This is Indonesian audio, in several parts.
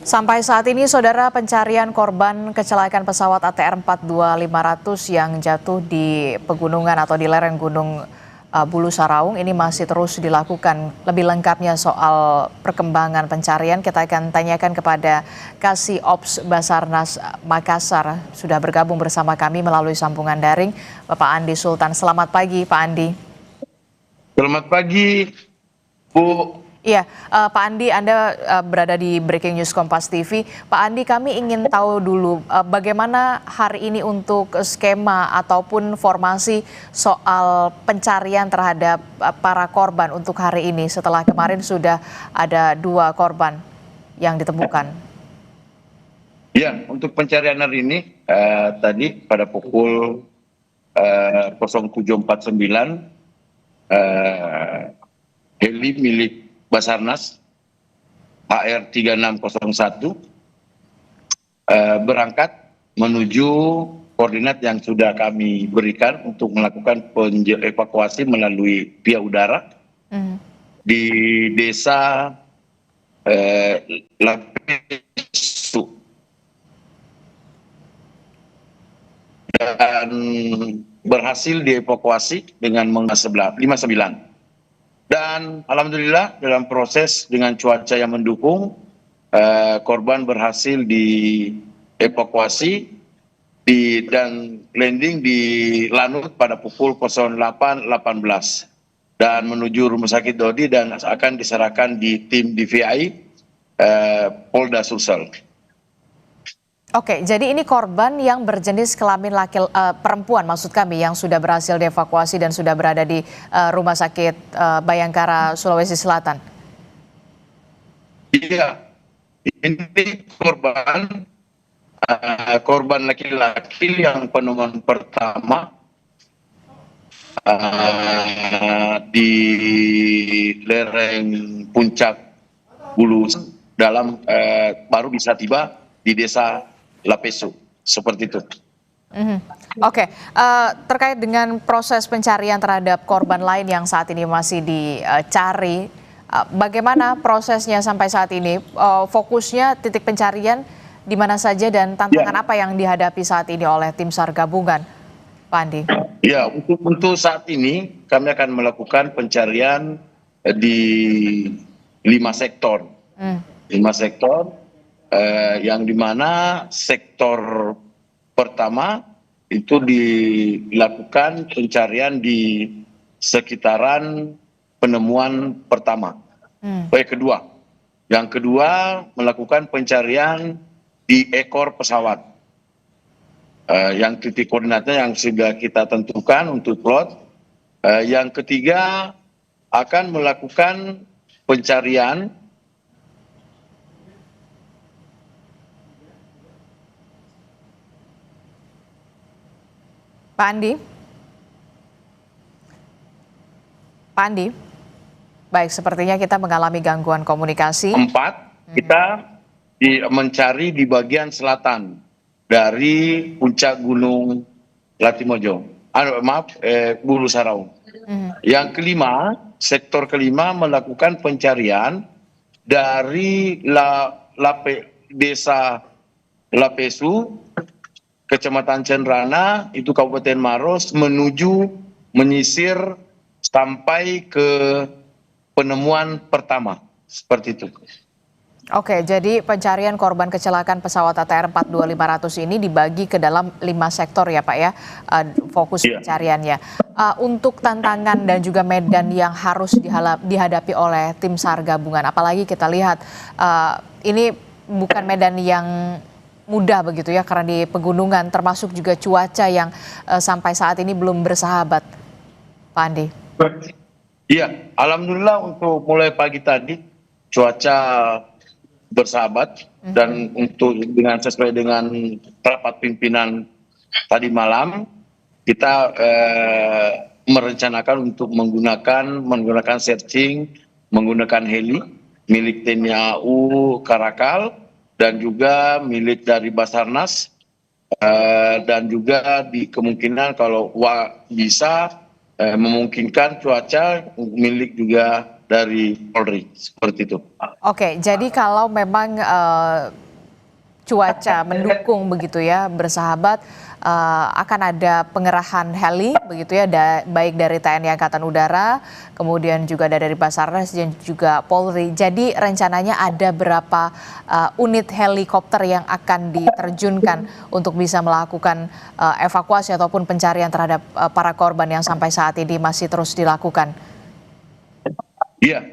Sampai saat ini, Saudara, pencarian korban kecelakaan pesawat ATR 42500 yang jatuh di pegunungan atau di lereng Gunung Bulu Saraung ini masih terus dilakukan. Lebih lengkapnya soal perkembangan pencarian, kita akan tanyakan kepada Kasih Ops Basarnas Makassar. Sudah bergabung bersama kami melalui sambungan daring, Bapak Andi Sultan. Selamat pagi, Pak Andi. Selamat pagi, Bu. Iya, Pak Andi, Anda berada di Breaking News Kompas TV. Pak Andi, kami ingin tahu dulu bagaimana hari ini untuk skema ataupun formasi soal pencarian terhadap para korban untuk hari ini setelah kemarin sudah ada 2 korban yang ditemukan. Ya, untuk pencarian hari ini tadi pada pukul 07.49 heli milik Basarnas HR 3601 berangkat menuju koordinat yang sudah kami berikan untuk melakukan evakuasi melalui via udara di desa Lapesu dan berhasil dievakuasi dengan menggunakan 59. Dan alhamdulillah dalam proses dengan cuaca yang mendukung, korban berhasil dievakuasi dan landing di Lanut pada pukul 08.18 dan menuju Rumah Sakit Dodi dan akan diserahkan di tim DVI Polda Sulsel. Oke, jadi ini korban yang berjenis kelamin perempuan maksud kami yang sudah berhasil dievakuasi dan sudah berada di Rumah Sakit Bayangkara, Sulawesi Selatan. Iya, ini korban laki-laki yang penemuan pertama di lereng puncak Bulu dalam baru bisa tiba di desa Lapesu, seperti itu. Oke, terkait dengan proses pencarian terhadap korban lain yang saat ini masih dicari, bagaimana prosesnya sampai saat ini? Fokusnya titik pencarian di mana saja dan tantangan apa yang dihadapi saat ini oleh tim SAR gabungan, Pak Andi? Ya, untuk saat ini kami akan melakukan pencarian di 5 sektor. 5 sektor. Yang dimana sektor pertama itu dilakukan pencarian di sekitaran penemuan pertama. Yang kedua melakukan pencarian di ekor pesawat. Yang titik koordinatnya yang sudah kita tentukan untuk plot. Yang ketiga akan melakukan pencarian Pak Andi? Pak Andi? Baik, sepertinya kita mengalami gangguan komunikasi. 4, kita mencari di bagian selatan dari puncak Gunung Latimojo. Bulu Saraung. Yang kelima, sektor kelima melakukan pencarian dari desa Lapesu, Kecamatan Cenrana, itu Kabupaten Maros, menuju menyisir sampai ke penemuan pertama. Seperti itu. Oke, jadi pencarian korban kecelakaan pesawat ATR 42500 ini dibagi ke dalam 5 sektor ya Pak ya, fokus pencariannya. Untuk tantangan dan juga medan yang harus dihadapi oleh tim SAR gabungan, apalagi kita lihat ini bukan medan yang mudah begitu ya karena di pegunungan termasuk juga cuaca yang sampai saat ini belum bersahabat, Pak Andi. Iya, alhamdulillah untuk mulai pagi tadi cuaca bersahabat dan sesuai dengan rapat pimpinan tadi malam kita merencanakan untuk menggunakan searching menggunakan heli milik TNI AU Karakal dan juga milik dari Basarnas dan juga di kemungkinan kalau bisa memungkinkan cuaca milik juga dari Polri, seperti itu. Oke, jadi kalau memang cuaca mendukung begitu ya, bersahabat, akan ada pengerahan heli begitu ya, baik dari TNI Angkatan Udara, kemudian juga ada dari Basarnas dan juga Polri. Jadi rencananya ada berapa unit helikopter yang akan diterjunkan untuk bisa melakukan evakuasi ataupun pencarian terhadap para korban yang sampai saat ini masih terus dilakukan? Iya,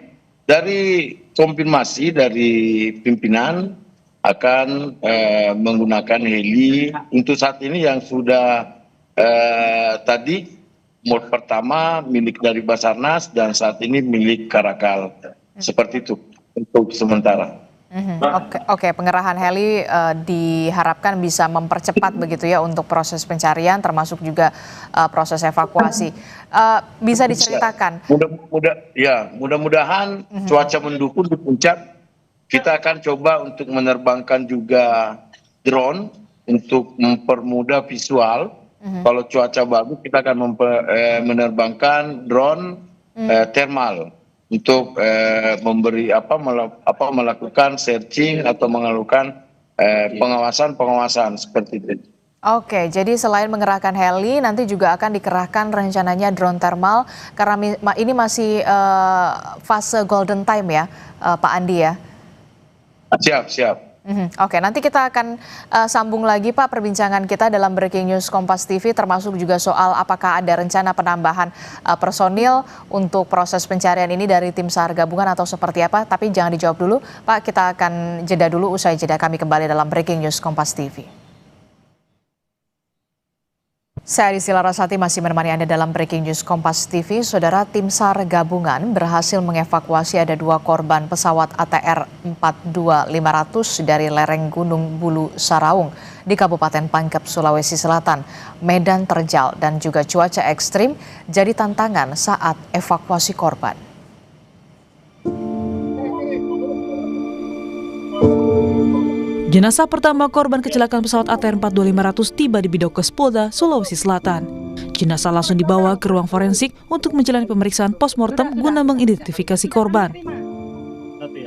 dari konfirmasi dari pimpinan akan menggunakan heli untuk saat ini yang sudah tadi mod pertama milik dari Basarnas dan saat ini milik Karakal, seperti itu untuk sementara. Oke, pengerahan heli diharapkan bisa mempercepat begitu ya untuk proses pencarian termasuk juga proses evakuasi. Bisa diceritakan? Mudah-mudahan cuaca mendukung di puncak. Kita akan coba untuk menerbangkan juga drone untuk mempermudah visual. Kalau cuaca bagus kita akan menerbangkan drone thermal untuk melakukan searching atau melakukan pengawasan seperti itu. Oke, jadi selain mengerahkan heli, nanti juga akan dikerahkan rencananya drone thermal karena ini masih fase golden time ya, Pak Andi ya. Siap. Oke, nanti kita akan sambung lagi Pak perbincangan kita dalam Breaking News Kompas TV termasuk juga soal apakah ada rencana penambahan personil untuk proses pencarian ini dari tim SAR gabungan atau seperti apa. Tapi jangan dijawab dulu Pak, kita akan jeda dulu, usai jeda kami kembali dalam Breaking News Kompas TV. Saya Adisila Rasati masih menemani Anda dalam Breaking News Kompas TV. Saudara, tim SAR gabungan berhasil mengevakuasi ada 2 korban pesawat ATR 42500 dari lereng Gunung Bulu Saraung di Kabupaten Pangkep, Sulawesi Selatan. Medan terjal dan juga cuaca ekstrim jadi tantangan saat evakuasi korban. Jenazah pertama korban kecelakaan pesawat ATR 42500 tiba di Bidokes Polda, Sulawesi Selatan. Jenazah langsung dibawa ke ruang forensik untuk menjalani pemeriksaan postmortem guna mengidentifikasi korban.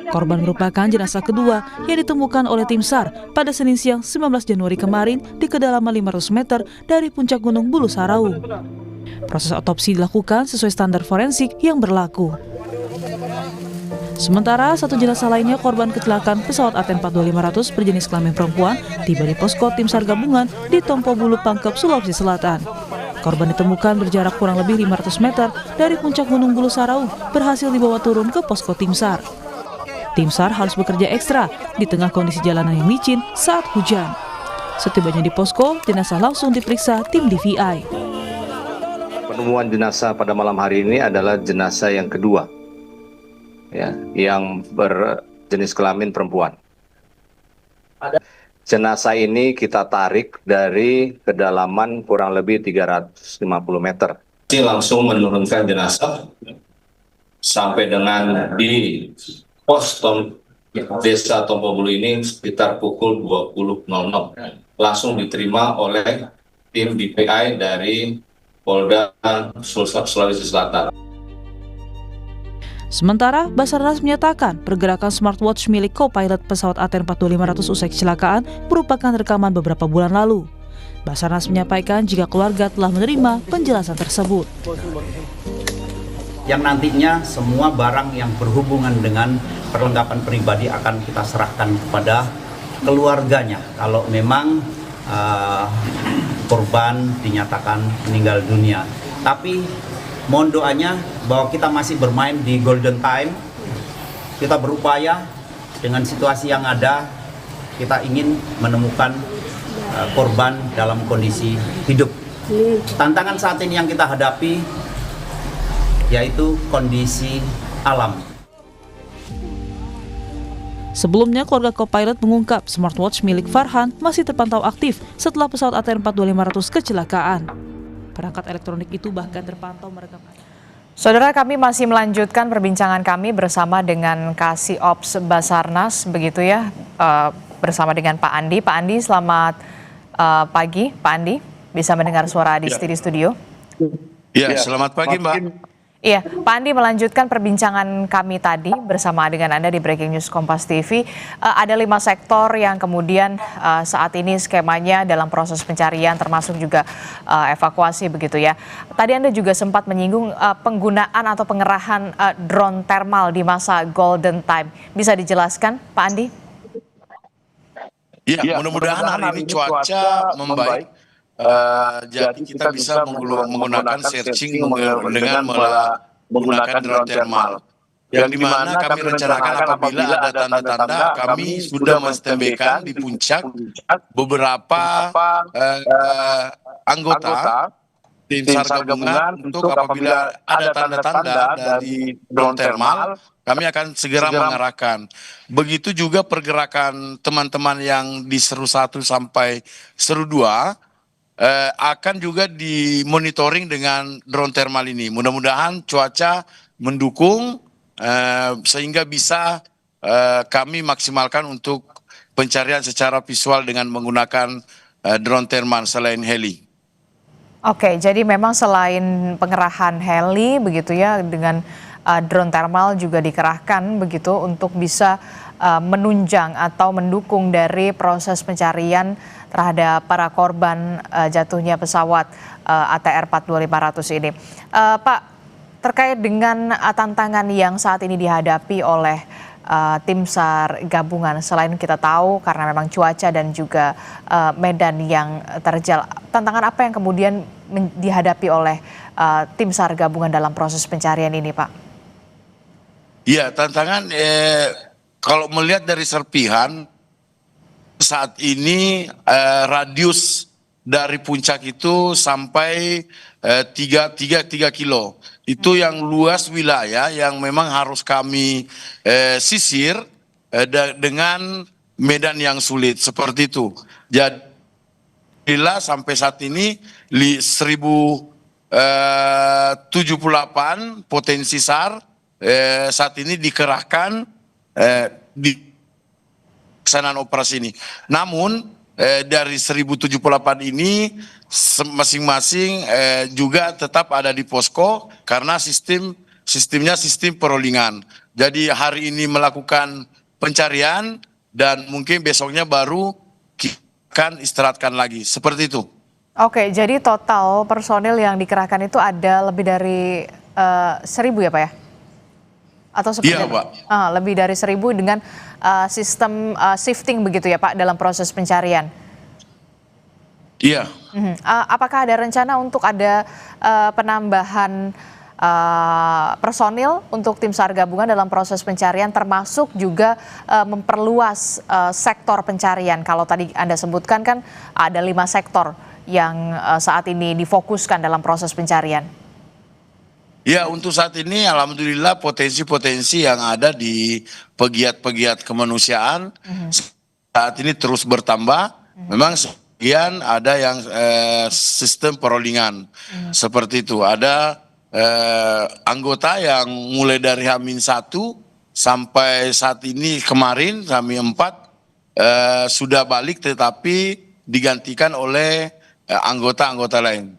Korban merupakan jenazah kedua yang ditemukan oleh tim SAR pada Senin siang 19 Januari kemarin di kedalaman 500 meter dari puncak Gunung Bulu Saraung. Proses otopsi dilakukan sesuai standar forensik yang berlaku. Sementara satu jenazah lainnya korban kecelakaan pesawat ATR 42500 berjenis kelamin perempuan tiba di posko tim SAR gabungan di Tompo Bulu Pangkep, Sulawesi Selatan. Korban ditemukan berjarak kurang lebih 500 meter dari puncak Gunung Bulu Saraung, berhasil dibawa turun ke posko tim SAR. Tim SAR harus bekerja ekstra di tengah kondisi jalanan yang licin saat hujan. Setibanya di posko, jenazah langsung diperiksa tim DVI. Penemuan jenazah pada malam hari ini adalah jenazah yang kedua, ya, yang berjenis kelamin perempuan. Jenazah ini kita tarik dari kedalaman kurang lebih 350 meter. Langsung menurunkan jenazah sampai dengan di pos desa Tompo Bulu ini sekitar pukul 20.00. Langsung diterima oleh tim DPI dari Polda Sulawesi Selatan. Sementara Basarnas menyatakan pergerakan smartwatch milik co-pilot pesawat ATR 42500 usai kecelakaan merupakan rekaman beberapa bulan lalu. Basarnas menyampaikan jika keluarga telah menerima penjelasan tersebut. Yang nantinya semua barang yang berhubungan dengan perlengkapan pribadi akan kita serahkan kepada keluarganya kalau memang korban dinyatakan meninggal dunia. Tapi mohon doanya bahwa kita masih bermain di golden time. Kita berupaya dengan situasi yang ada, kita ingin menemukan korban dalam kondisi hidup. Tantangan saat ini yang kita hadapi yaitu kondisi alam. Sebelumnya, keluarga co-pilot mengungkap smartwatch milik Farhan masih terpantau aktif setelah pesawat ATR 42500 kecelakaan. Perangkat elektronik itu bahkan terpantau merekam. Saudara, kami masih melanjutkan perbincangan kami bersama dengan Kasih Ops Basarnas, begitu ya, bersama dengan Pak Andi. Pak Andi, selamat pagi. Pak Andi, bisa mendengar suara Adi di studio? Ya, selamat pagi Mbak. Iya, Pak Andi melanjutkan perbincangan kami tadi bersama dengan Anda di Breaking News Kompas TV. Ada 5 sektor yang kemudian saat ini skemanya dalam proses pencarian termasuk juga evakuasi begitu ya. Tadi Anda juga sempat menyinggung penggunaan atau pengerahan drone thermal di masa golden time. Bisa dijelaskan Pak Andi? Ya, mudah-mudahan hari ini cuaca membaik. Jadi kita bisa menggunakan searching dengan menggunakan drone thermal. Yang dimana kami rencanakan apabila ada tanda-tanda, kami sudah menstandbykan di puncak beberapa anggota tim SAR gabungan untuk apabila ada tanda-tanda dari drone thermal, kami akan segera mengarahkan. Begitu juga pergerakan teman-teman yang di Seru 1 sampai Seru 2 akan juga dimonitoring dengan drone thermal ini. Mudah-mudahan cuaca mendukung sehingga bisa kami maksimalkan untuk pencarian secara visual dengan menggunakan drone thermal selain heli. Oke, jadi memang selain pengerahan heli begitu ya, dengan drone thermal juga dikerahkan begitu untuk bisa menunjang atau mendukung dari proses pencarian terhadap para korban jatuhnya pesawat ATR 42500 ini. Pak, terkait dengan tantangan yang saat ini dihadapi oleh tim SAR gabungan, selain kita tahu karena memang cuaca dan juga medan yang terjal, tantangan apa yang kemudian dihadapi oleh tim SAR gabungan dalam proses pencarian ini, Pak? Iya, tantangan kalau melihat dari serpihan saat ini radius dari puncak itu sampai 3 kilo. Itu yang luas wilayah yang memang harus kami sisir dengan medan yang sulit seperti itu. Jadi sampai saat ini 1078 potensi SAR saat ini dikerahkan di pelaksanaan operasi ini. Namun dari 1078 ini masing-masing juga tetap ada di posko karena sistemnya sistem perolingan. Jadi hari ini melakukan pencarian dan mungkin besoknya baru kita akan istirahatkan lagi. Seperti itu. Oke, jadi total personil yang dikerahkan itu ada lebih dari 1.000 ya Pak ya? Atau seperti iya, Pak. Lebih dari 1.000 dengan sistem shifting begitu ya Pak dalam proses pencarian? Iya. Apakah ada rencana untuk ada penambahan personil untuk tim SAR gabungan dalam proses pencarian, termasuk juga memperluas sektor pencarian? Kalau tadi Anda sebutkan kan ada 5 sektor yang saat ini difokuskan dalam proses pencarian. Ya, untuk saat ini alhamdulillah potensi-potensi yang ada di pegiat-pegiat kemanusiaan saat ini terus bertambah. Memang sebagian ada yang sistem perolingan seperti itu. Ada anggota yang mulai dari H-1 sampai saat ini kemarin H-4 sudah balik tetapi digantikan oleh anggota-anggota lain.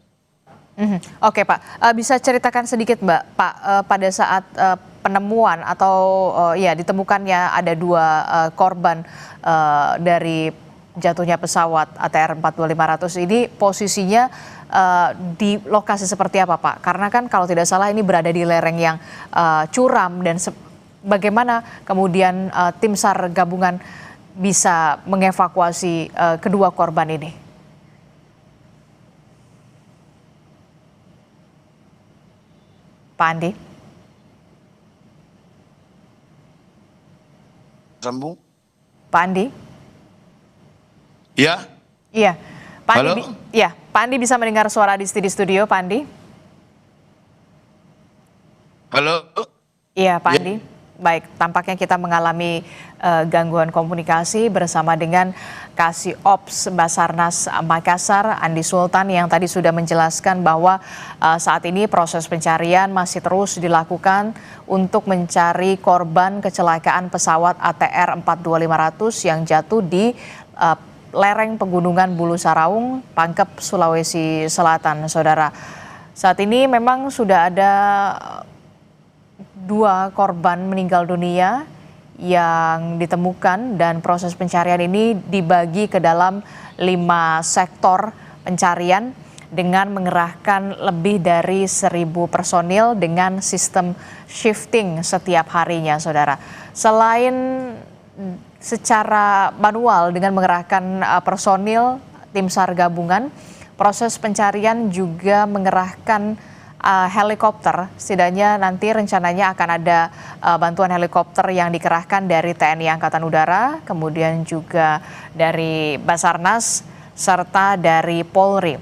Oke Pak, bisa ceritakan sedikit Mbak, Pak, pada saat penemuan atau ditemukannya ada 2 korban dari jatuhnya pesawat ATR 42500 ini, posisinya di lokasi seperti apa Pak? Karena kan kalau tidak salah ini berada di lereng yang curam, dan bagaimana kemudian tim SAR gabungan bisa mengevakuasi kedua korban ini? Pak Andi. Sambung. Pak Andi. Ya. Iya. Pak Andi, halo? ya, Pak Andi bisa mendengar suara di studio, Pak Andi? Halo. Iya, Pak Andi. Baik, tampaknya kita mengalami gangguan komunikasi bersama dengan Kasih Ops Basarnas Makassar, Andi Sultan, yang tadi sudah menjelaskan bahwa saat ini proses pencarian masih terus dilakukan untuk mencari korban kecelakaan pesawat ATR 42500 yang jatuh di lereng pegunungan Bulu Saraung, Pangkep, Sulawesi Selatan, Saudara. Saat ini memang sudah ada 2 korban meninggal dunia yang ditemukan dan proses pencarian ini dibagi ke dalam 5 sektor pencarian dengan mengerahkan lebih dari 1.000 personil dengan sistem shifting setiap harinya, saudara. Selain secara manual dengan mengerahkan personil tim SAR gabungan, proses pencarian juga mengerahkan helikopter. Setidaknya nanti rencananya akan ada bantuan helikopter yang dikerahkan dari TNI Angkatan Udara, kemudian juga dari Basarnas, serta dari Polri.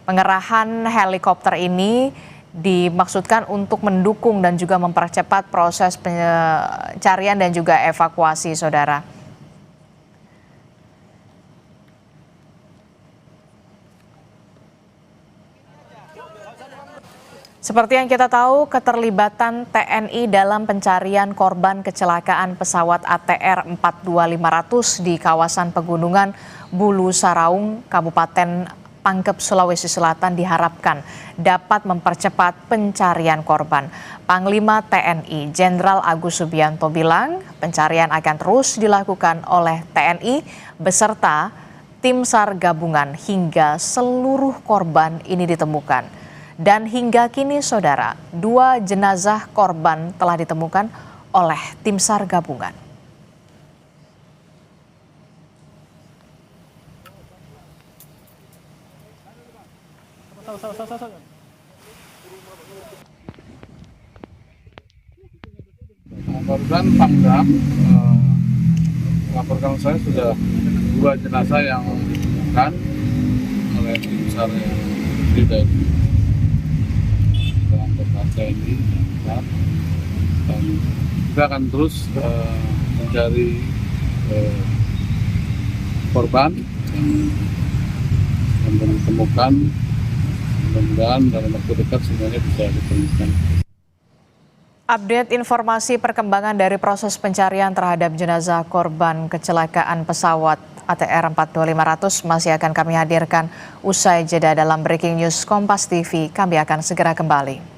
Pengerahan helikopter ini dimaksudkan untuk mendukung dan juga mempercepat proses pencarian dan juga evakuasi, saudara. Seperti yang kita tahu, keterlibatan TNI dalam pencarian korban kecelakaan pesawat ATR 42500 di kawasan pegunungan Bulu Saraung, Kabupaten Pangkep, Sulawesi Selatan diharapkan dapat mempercepat pencarian korban. Panglima TNI Jenderal Agus Subianto bilang pencarian akan terus dilakukan oleh TNI beserta tim SAR gabungan hingga seluruh korban ini ditemukan. Dan hingga kini, saudara, 2 jenazah korban telah ditemukan oleh tim SAR gabungan. Barusan Pangdam melaporkan saya sudah 2 jenazah yang ditemukan oleh tim SAR yang dari TNI dan kita akan terus mencari korban yang belum ditemukan. Mudah-mudahan dalam waktu dekat semuanya bisa ditemukan. Update informasi perkembangan dari proses pencarian terhadap jenazah korban kecelakaan pesawat ATR 42500 masih akan kami hadirkan usai jeda dalam Breaking News Kompas TV. Kami akan segera kembali.